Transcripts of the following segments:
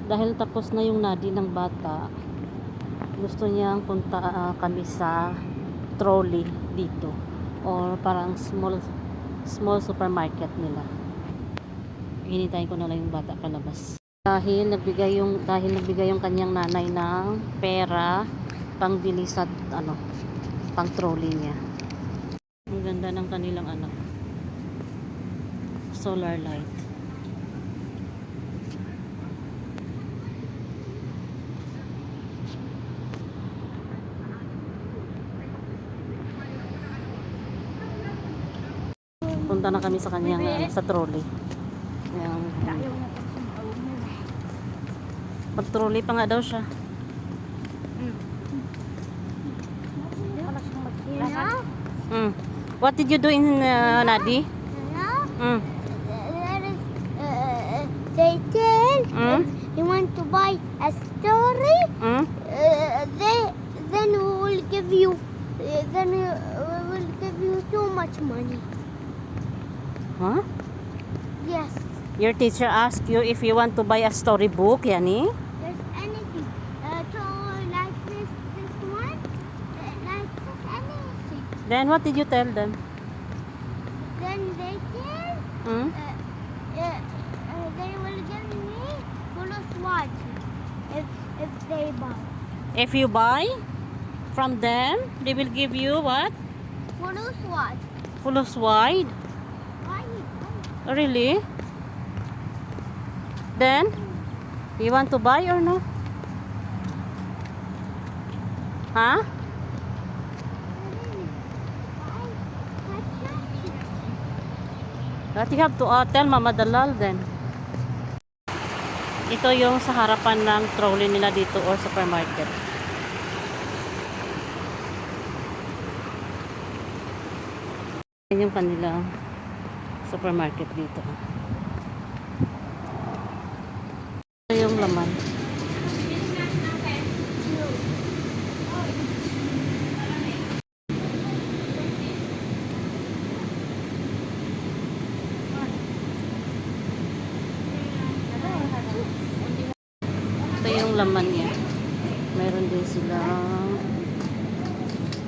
Dahil tapos na yung nadi ng bata, gusto niyang punta kami sa trolley dito, or parang small supermarket nila. Hintayin ko na lang yung bata palabas. Dahil nagbigay yung kanyang nanay ng pera pangbili sa pang trolley niya. Ang ganda ng kanilang anak. Solar light. Punta na kami sa kanyang sa trolley. Pag-trolley pa nga daw siya. What did you do in Nadi? They tell you want to buy a story. Then we will give you. Then we will give you too much money. Huh? Yes. Your teacher asked you if you want to buy a storybook, Yani? There's anything. So like this one, like this anything. Then what did you tell them? Then they tell. They will give me bonus watch if they buy. If you buy from them, they will give you what? Bonus watch. Full of wide? Why? Really? Then, you want to buy or no? Huh? But you have to tell Mama Dalal then. Ito yung sa harapan ng trolley nila dito or supermarket. Yan yung kanilang supermarket dito. Ito yung laman. Ito yung laman niya. Meron din silang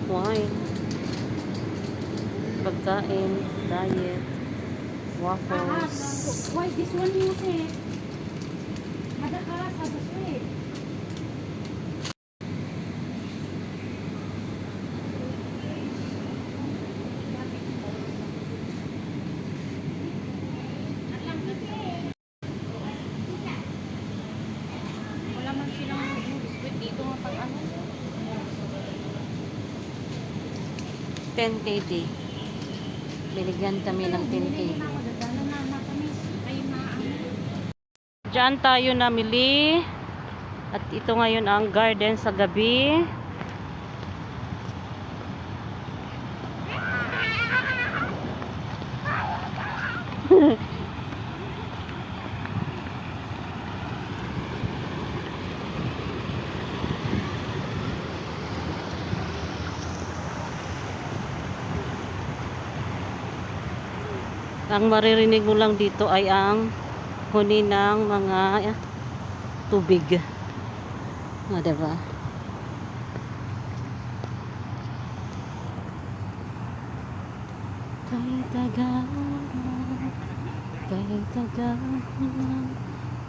wine, pagkain, diet, waffles. Why this one you say? Ada kalah satu sweet. Wala man silang biskuit dito nga pag ano. 10 KD. Binigyan kami ng 10 KD. Diyan tayo namili. At ito ngayon ang garden sa gabi. Ang maririnig mo lang dito ay ang huni ng mga tubig. Diba? Kay tagal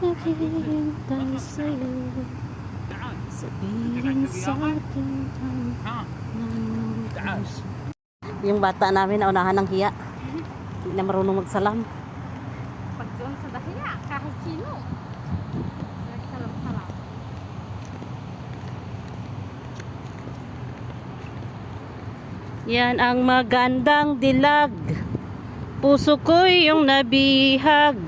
naghihintay sa'yo, sabihin sa'kin ang puso. Yung bata namin naunahan ng hiya. Hindi na marunong magsalam. Pag doon sa dahiya, kahit sino. Salam-salam. Yan ang magandang dilag. Puso ko'y yung nabihag.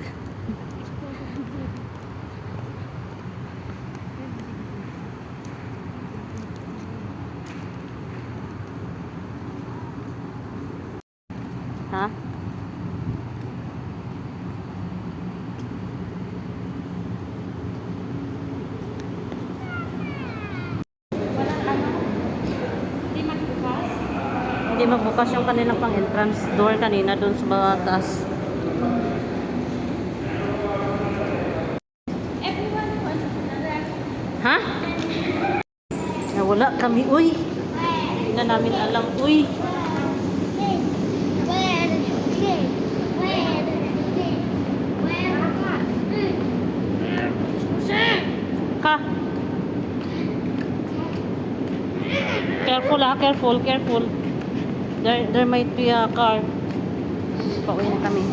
Ha? Hindi magbukas yung kanilang pang-entrance door kanina doon sa mga taas. Everyone wants Ha? Nawala kami, uy. Hindi na namin alam, uy. Where is it? Where is it? Where? Ka. Careful ha, careful, careful. There might be a car. Pauwi na kami.